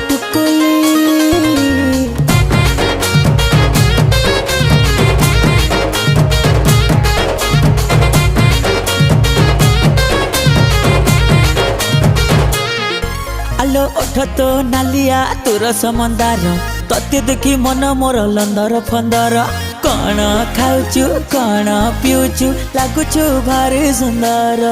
टुकुली आलो ओठ तो नालिया तोर समंदार तते देखी मन मोर लंदर फंदर कण खाऊचु कण पिऊचु लागुचु भारी सुंदर।